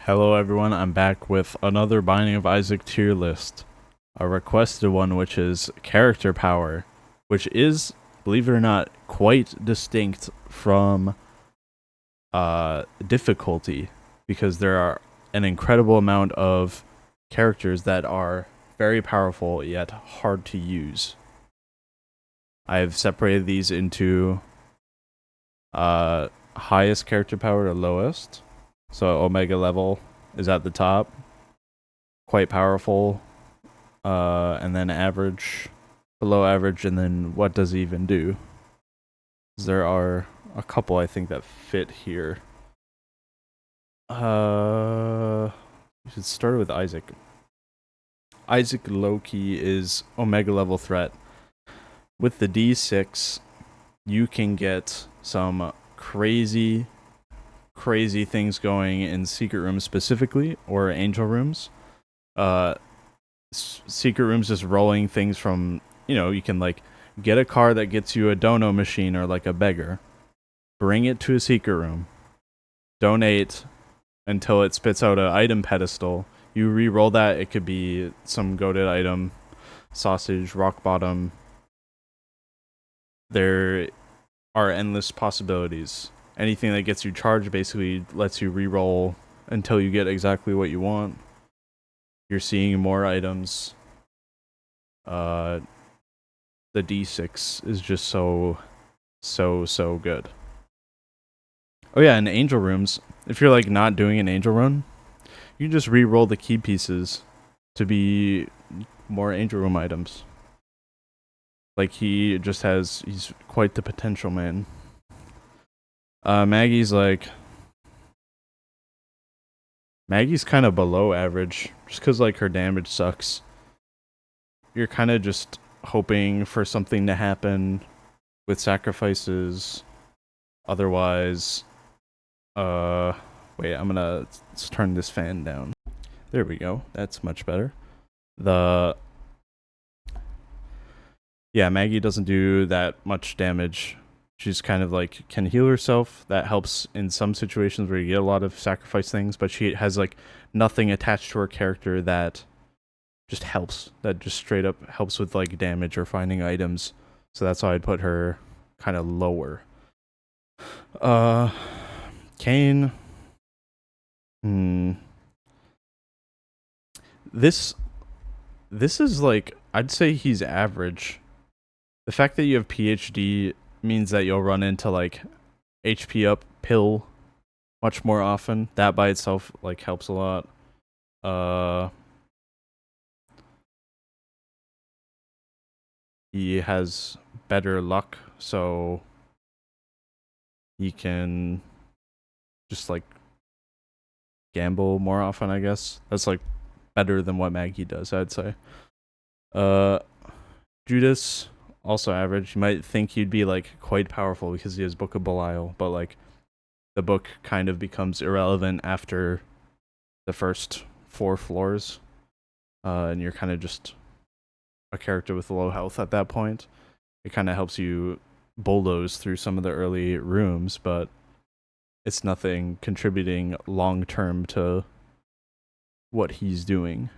Hello everyone, I'm back with another Binding of Isaac tier list. A requested one, which is character power, which is, believe it or not, quite distinct from difficulty, because there are an incredible amount of characters that are very powerful yet hard to use. I've separated these into highest character power to lowest. So Omega level is at the top, quite powerful, and then average, below average, and then what does he even do? There are a couple I think that fit here. We should start with Isaac. Isaac Loki is Omega level threat. With the D6, you can get some crazy things going in secret rooms specifically, or angel rooms. Secret rooms just rolling things from, you can like get a car that gets you a dono machine or like a beggar, bring it to a secret room, donate until it spits out an item pedestal. You re-roll that. It could be some goated item, sausage, rock bottom. There are endless possibilities. Anything that gets you charged basically lets you re-roll until you get exactly what you want. You're seeing more items. The D6 is just so good. Oh yeah, and angel rooms. If you're like not doing an angel run, you can just re-roll the key pieces to be more angel room items. Like he's quite the potential man. Maggie's kind of below average just because like her damage sucks. You're kind of just hoping for something to happen with sacrifices. Otherwise, wait, let's turn this fan down. There we go. That's much better. Maggie doesn't do that much damage. She's kind of like can heal herself. That helps in some situations where you get a lot of sacrifice things, but she has like nothing attached to her character that just helps. That just straight up helps with like damage or finding items. So that's why I'd put her kind of lower. Kain. This is like, I'd say he's average. The fact that you have PhD means that you'll run into like HP up pill much more often. That by itself like helps a lot. He has better luck, so he can just like gamble more often, I guess. That's like better than what Maggie does, I'd say. Judas, also average. You might think he'd be like quite powerful because he has Book of Belial, but like the book kind of becomes irrelevant after the first 4 floors, and you're kind of just a character with low health at that point. It kind of helps you bulldoze through some of the early rooms, but it's nothing contributing long term to what he's doing.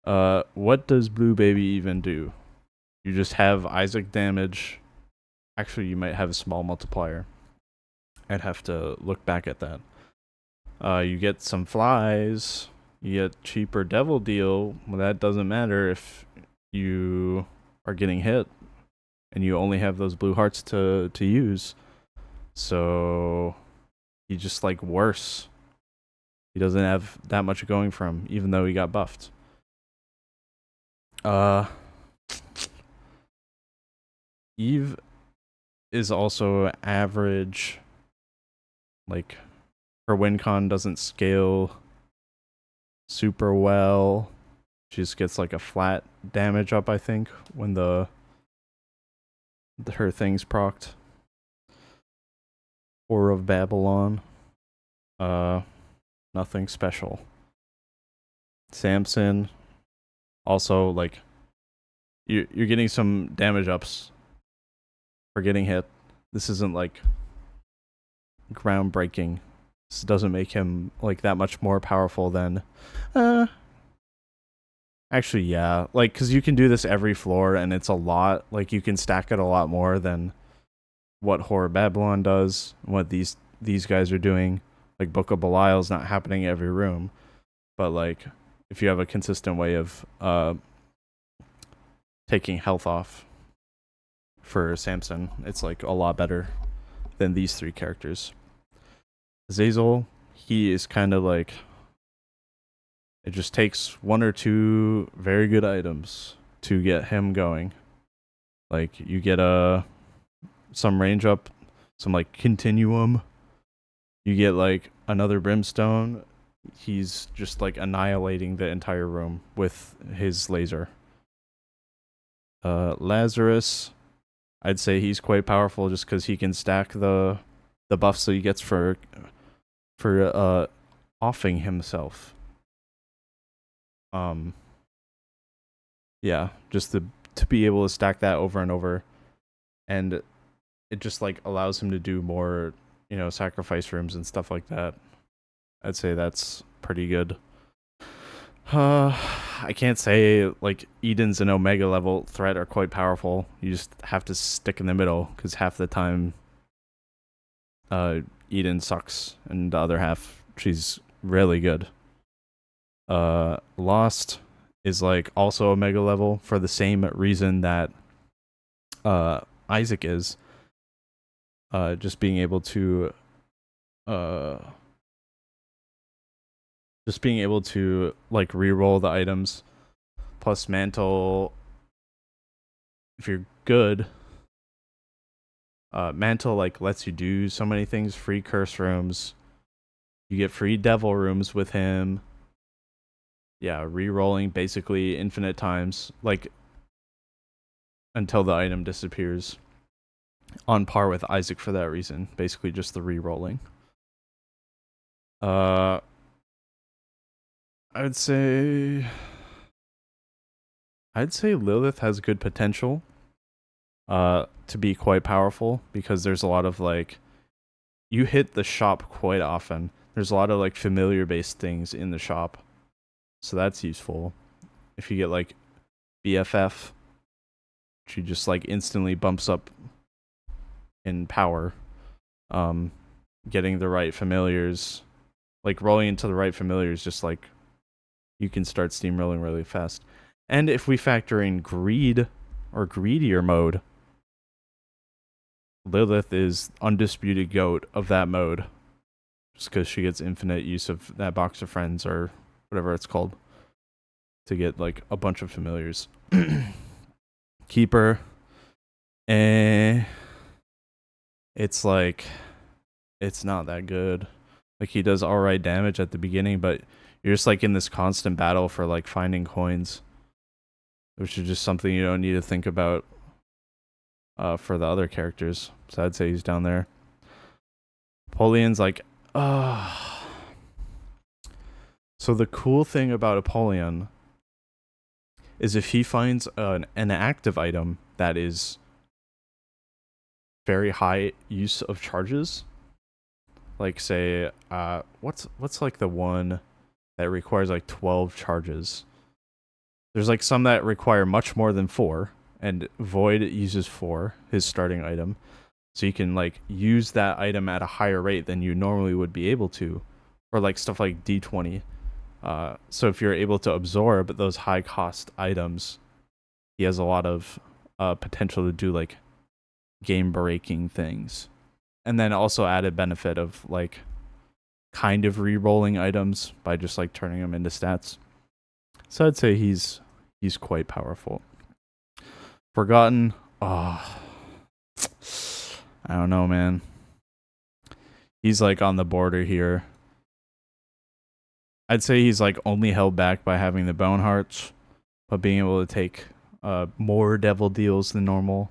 What does Blue Baby even do? You just have Isaac damage. Actually, you might have a small multiplier. I'd have to look back at that. You get some flies. You get cheaper devil deal. Well, that doesn't matter if you are getting hit and you only have those blue hearts to use. So he's just like worse. He doesn't have that much going for him, even though he got buffed. Eve is also average. Like her win con doesn't scale super well. She just gets like a flat damage up, I think, when her thing's procced. Whore of Babylon. Nothing special. Samson, also like you're getting some damage ups for getting hit. This isn't like groundbreaking. This doesn't make him like that much more powerful than uh actually yeah, like cuz you can do this every floor and it's a lot, like you can stack it a lot more than what Horror Babylon does, what these guys are doing. Like Book of Belial's not happening every room, but like if you have a consistent way of taking health off for Samson, it's like a lot better than these three characters. Azazel, he is kind of like, it just takes one or two very good items to get him going. Like you get some range up, some like continuum. You get like another brimstone. He's just like annihilating the entire room with his laser. Lazarus, I'd say he's quite powerful just because he can stack the buffs that he gets for offing himself. Yeah, just to be able to stack that over and over, and it just like allows him to do more, sacrifice rooms and stuff like that. I'd say that's pretty good. I can't say like Eden's and Omega level threat are quite powerful. You just have to stick in the middle because half the time, Eden sucks, and the other half she's really good. Lost is like also Omega level for the same reason that Isaac is. Just being able to like reroll the items, plus Mantle. If you're good, Mantle like lets you do so many things. Free curse rooms, you get free devil rooms with him. Yeah, re-rolling basically infinite times, like until the item disappears. On par with Isaac for that reason. Basically just the re-rolling. I would say Lilith has good potential to be quite powerful because there's a lot of like, you hit the shop quite often. There's a lot of like familiar based things in the shop. So that's useful. If you get like BFF, she just like instantly bumps up in power. Getting the right familiars, like rolling into the right familiars, just like you can start steamrolling really fast. And if we factor in greed or greedier mode, Lilith is undisputed goat of that mode, just because she gets infinite use of that box of friends or whatever it's called to get like a bunch of familiars. Keeper, it's like, it's not that good. Like he does alright damage at the beginning, but you're just like in this constant battle for like finding coins, which is just something you don't need to think about for the other characters. So I'd say he's down there. Apollion's like, So the cool thing about Apollyon is if he finds an active item that is very high use of charges, like say, what's like the one that requires like 12 charges? There's like some that require much more than 4, and Void uses 4, his starting item. So you can like use that item at a higher rate than you normally would be able to, or like stuff like D20. So if you're able to absorb those high cost items, he has a lot of potential to do like game breaking things. And then also added benefit of like kind of re-rolling items by just like turning them into stats. So I'd say he's quite powerful. Forgotten, I don't know, man. He's like on the border here. I'd say he's like only held back by having the bone hearts, but being able to take more devil deals than normal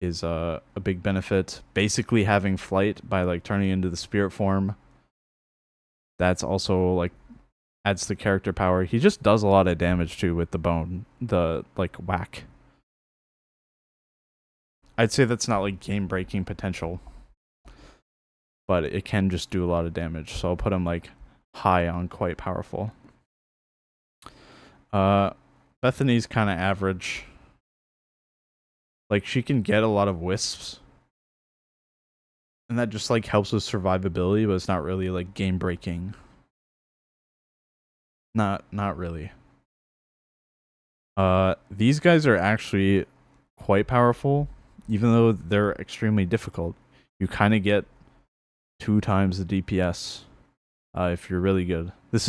is a big benefit. Basically having flight by like turning into the spirit form, that's also like adds to character power. He just does a lot of damage too with the bone, the like whack. I'd say that's not like game breaking potential. but it can just do a lot of damage. So I'll put him like high on quite powerful. Bethany's kind of average. Like, she can get a lot of wisps, and that just like helps with survivability, but it's not really like game breaking. Not really. These guys are actually quite powerful, even though they're extremely difficult. You kind of get 2 times the DPS if you're really good. This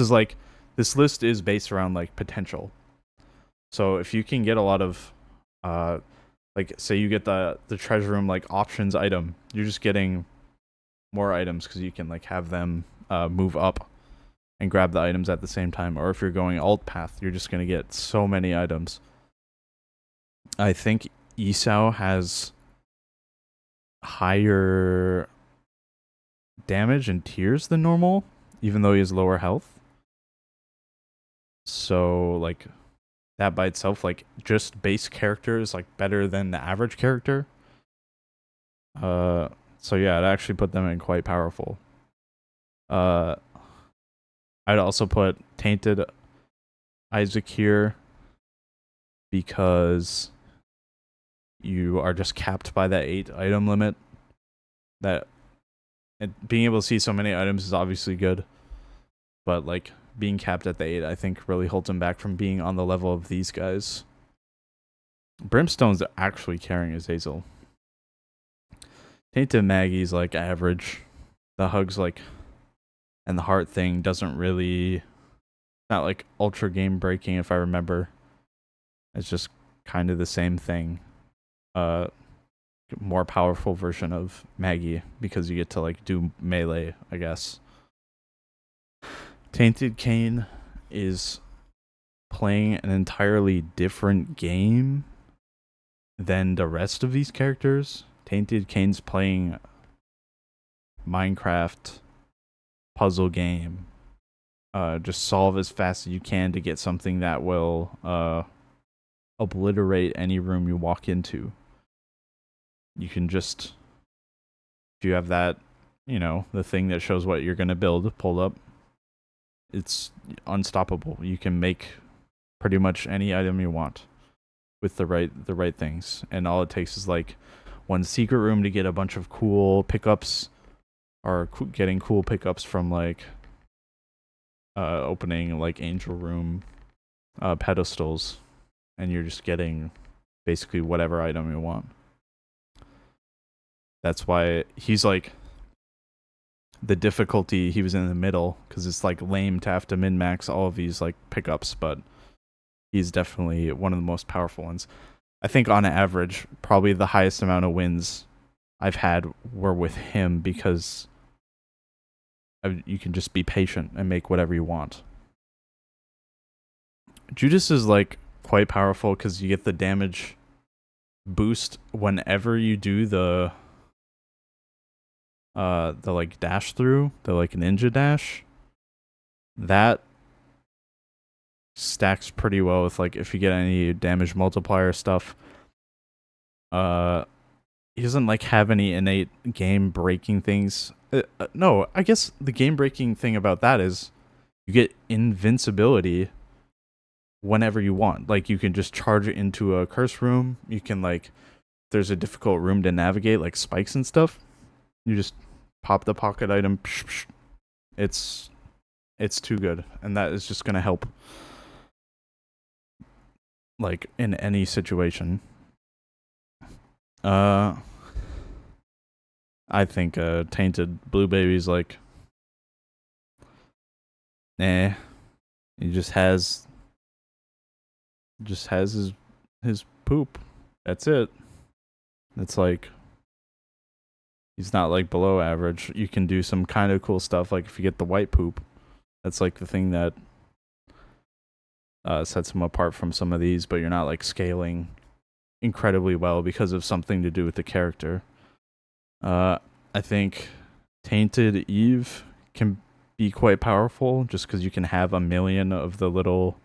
list is based around like potential. So if you can get a lot of like, say you get the treasure room like options item, you're just getting more items because you can like have them move up and grab the items at the same time. Or if you're going alt path, you're just gonna get so many items. I think Esau has higher damage and tiers than normal, even though he has lower health. So like that by itself, like just base character is like better than the average character. So yeah, I'd actually put them in quite powerful. I'd also put Tainted Isaac here because you are just capped by that 8 item limit. That being able to see so many items is obviously good, but like being capped at the 8, I think really holds him back from being on the level of these guys. Brimstone's actually carrying Azazel. Tainted Maggie's like average. The hugs like and the heart thing doesn't really, not like ultra game breaking if I remember. It's just kind of the same thing. More powerful version of Maggie because you get to like do melee, I guess. Tainted Cain is playing an entirely different game than the rest of these characters. Tainted Cain's playing Minecraft puzzle game. Just solve as fast as you can to get something that will obliterate any room you walk into. You can just, if you have that, you know, the thing that shows what you're going to build pulled up, it's unstoppable. You can make pretty much any item you want with the right things, and all it takes is like one secret room to get a bunch of cool pickups, or getting cool pickups from like opening like angel room pedestals, and you're just getting basically whatever item you want. That's why he's like the difficulty, he was in the middle because it's like lame to have to min max all of these like pickups, but he's definitely one of the most powerful ones. I think on average, probably the highest amount of wins I've had were with him because you can just be patient and make whatever you want. Judas is like quite powerful because you get the damage boost whenever you do the like dash through, the like ninja dash. That stacks pretty well with like if you get any damage multiplier stuff. He doesn't like have any innate game breaking things. No, I guess the game breaking thing about that is you get invincibility whenever you want. Like you can just charge it into a curse room. You can like, if there's a difficult room to navigate, like spikes and stuff, you just pop the pocket item. It's too good, and that is just gonna help like in any situation. I think Tainted Blue Baby's like, he just has his poop. That's it. It's like he's not like below average. You can do some kind of cool stuff, like if you get the white poop. That's like the thing that sets him apart from some of these, but you're not like scaling incredibly well because of something to do with the character. I think Tainted Eve can be quite powerful just because you can have 1,000,000 of the little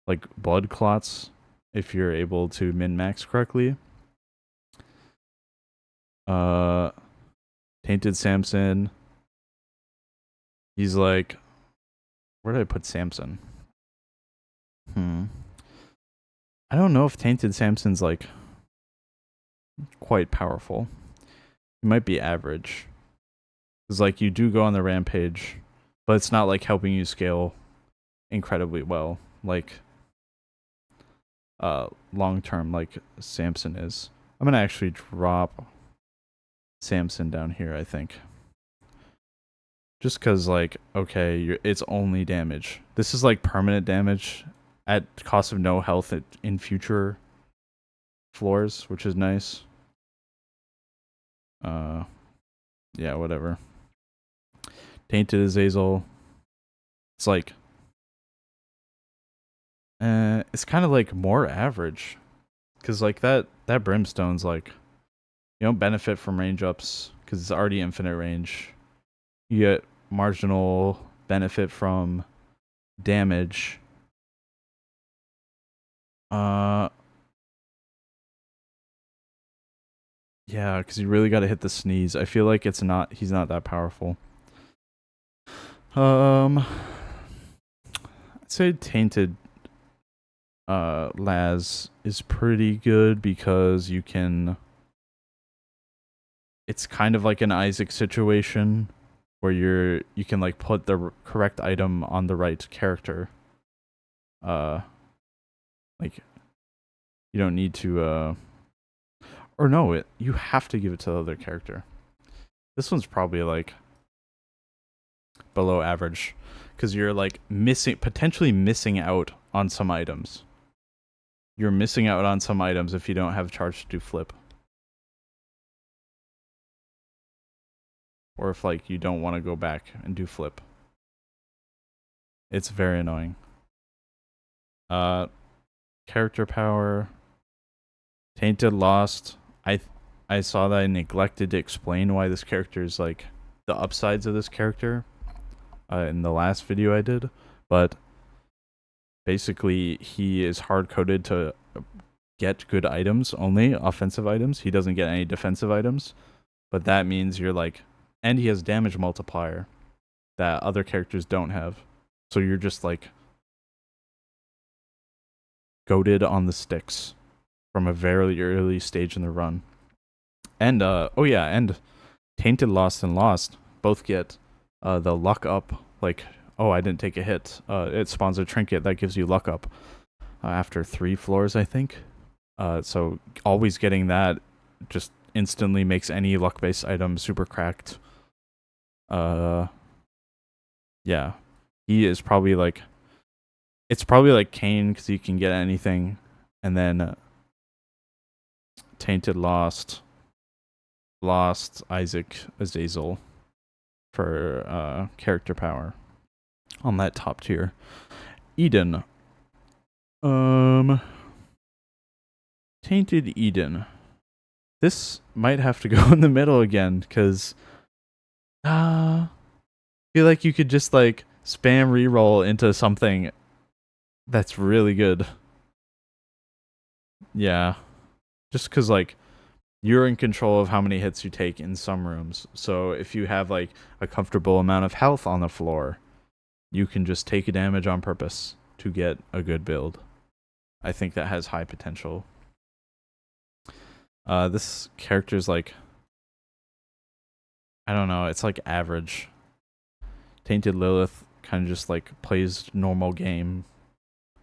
like blood clots if you're able to min max correctly. Tainted Samson. He's like, where did I put Samson? I don't know if Tainted Samson's like quite powerful. He might be average. Because like you do go on the rampage, but it's not like helping you scale incredibly well. Like long term like Samson is. I'm gonna actually drop Samson down here, I think. Just cause like, okay, it's only damage. This is like permanent damage at cost of no health in future floors, which is nice. Yeah, whatever. Tainted Azazel. It's like it's kind of like more average. Cause like that brimstone's like you don't benefit from range ups because it's already infinite range. You get marginal benefit from damage. Yeah, because you really got to hit the sneeze. I feel like he's not that powerful. I'd say Tainted Laz is pretty good because you can. It's kind of like an Isaac situation where you can like put the correct item on the right character. Like you don't need to or no, you have to give it to the other character. This one's probably like below average because you're like potentially missing out on some items. You're missing out on some items if you don't have charge to do flip. Or if like you don't want to go back and do flip. It's very annoying. Character power. Tainted Lost. I saw that I neglected to explain why this character is like the upsides of this character in the last video I did, but basically he is hard coded to get good items, only offensive items. He doesn't get any defensive items, but that means you're like, and he has damage multiplier that other characters don't have, so you're just like goated on the sticks from a very early stage in the run. And and Tainted Lost and Lost both get the luck up. Like, oh, I didn't take a hit. It spawns a trinket that gives you luck up after 3 floors, I think. So always getting that just instantly makes any luck-based item super cracked. Yeah, he is probably like, it's probably like Kayn because you can get anything, and then Tainted Lost, Isaac, Azazel for character power on that top tier. Eden. Tainted Eden. This might have to go in the middle again because I feel like you could just like spam reroll into something that's really good. Yeah. Just because like you're in control of how many hits you take in some rooms. So if you have like a comfortable amount of health on the floor, you can just take a damage on purpose to get a good build. I think that has high potential. This character's like, I don't know, it's like average. Tainted Lilith kind of just like plays normal game.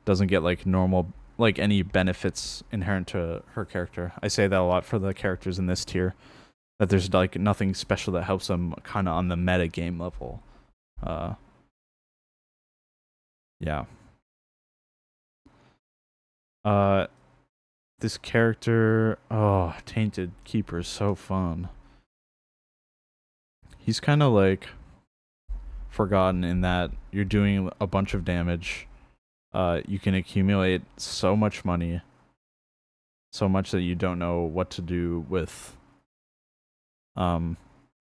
Doesn't get like normal, like any benefits inherent to her character. I say that a lot for the characters in this tier, that there's like nothing special that helps them kind of on the meta game level. Yeah. This character, Tainted Keeper is so fun. He's kind of like forgotten in that you're doing a bunch of damage. You can accumulate so much money, so much that you don't know what to do with. I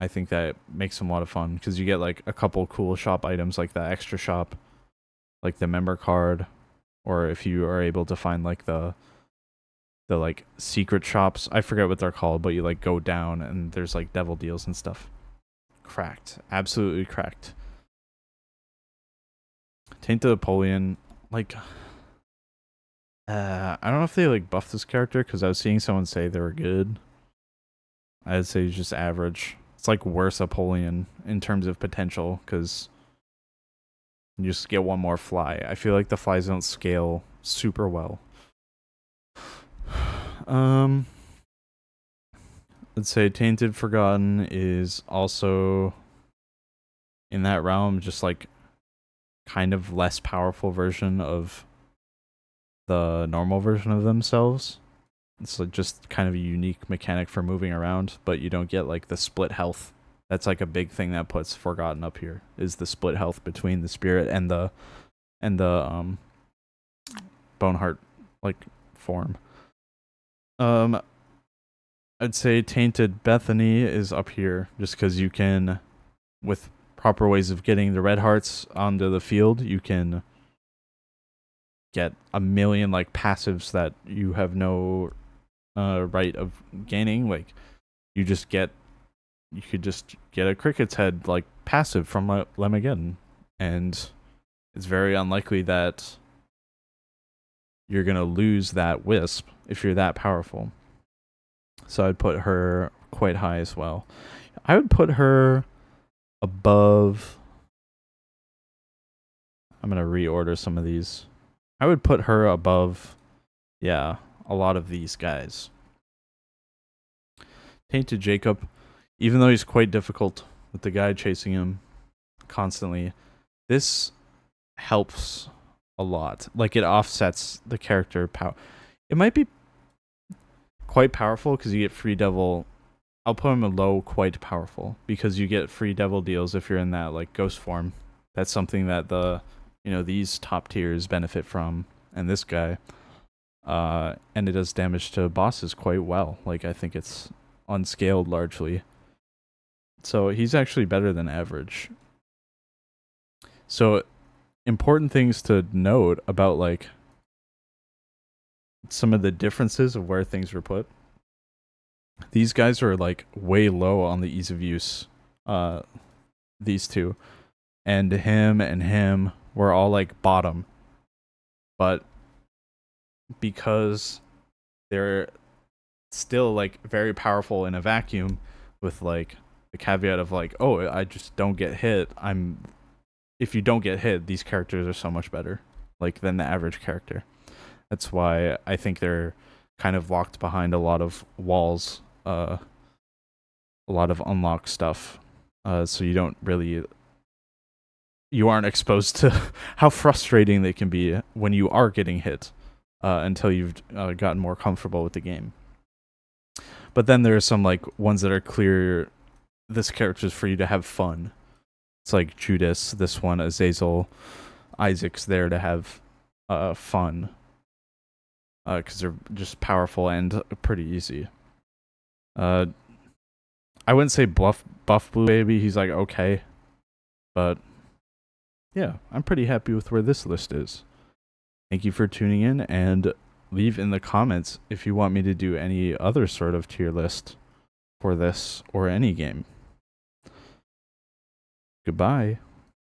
think that makes him a lot of fun because you get like a couple cool shop items like the extra shop, like the member card, or if you are able to find like the like secret shops. I forget what they're called, but you like go down and there's like devil deals and stuff. cracked. Absolutely cracked. Tainted Apollyon, like, I don't know if they like buffed this character because I was seeing someone say they were good. I'd say he's just average. It's like worse Apollyon in terms of potential because you just get one more fly. I feel like the flies don't scale super well. Let's say Tainted Forgotten is also in that realm, just like kind of less powerful version of the normal version of themselves. It's like just kind of a unique mechanic for moving around, but you don't get like the split health. That's like a big thing that puts Forgotten up here, is the split health between the spirit and the Boneheart like form. I'd say Tainted Bethany is up here just because you can, with proper ways of getting the red hearts onto the field, you can get a million like passives that you have no right of gaining. Like you could just get a Cricket's Head like passive from Lemageddon, and it's very unlikely that you're gonna lose that Wisp if you're that powerful. So I'd put her quite high as well. I would put her above. I'm gonna reorder some of these. I would put her above, yeah, a lot of these guys. Tainted Jacob, even though he's quite difficult with the guy chasing him constantly, this helps a lot. Like it offsets the character power. It might be quite powerful because you get free devil. I'll put him a low quite powerful because you get free devil deals if you're in that like ghost form. That's something that these top tiers benefit from, and this guy, and it does damage to bosses quite well. Like I think it's unscaled largely, so he's actually better than average. So important things to note about like some of the differences of where things were put. These guys are like way low on the ease of use. These two, and him were all like bottom, but because they're still like very powerful in a vacuum, with like the caveat of like, oh, I just don't get hit. If you don't get hit, these characters are so much better like than the average character. That's why I think they're kind of locked behind a lot of walls, a lot of unlocked stuff. So you aren't exposed to how frustrating they can be when you are getting hit until you've gotten more comfortable with the game. But then there are some like ones that are clear. This character is for you to have fun. It's like Judas, this one, Azazel, Isaac's there to have fun. Because they're just powerful and pretty easy. I wouldn't say buff Blue Baby. He's like okay, but yeah, I'm pretty happy with where this list is. Thank you for tuning in, and leave in the comments if you want me to do any other sort of tier list for this or any game. Goodbye.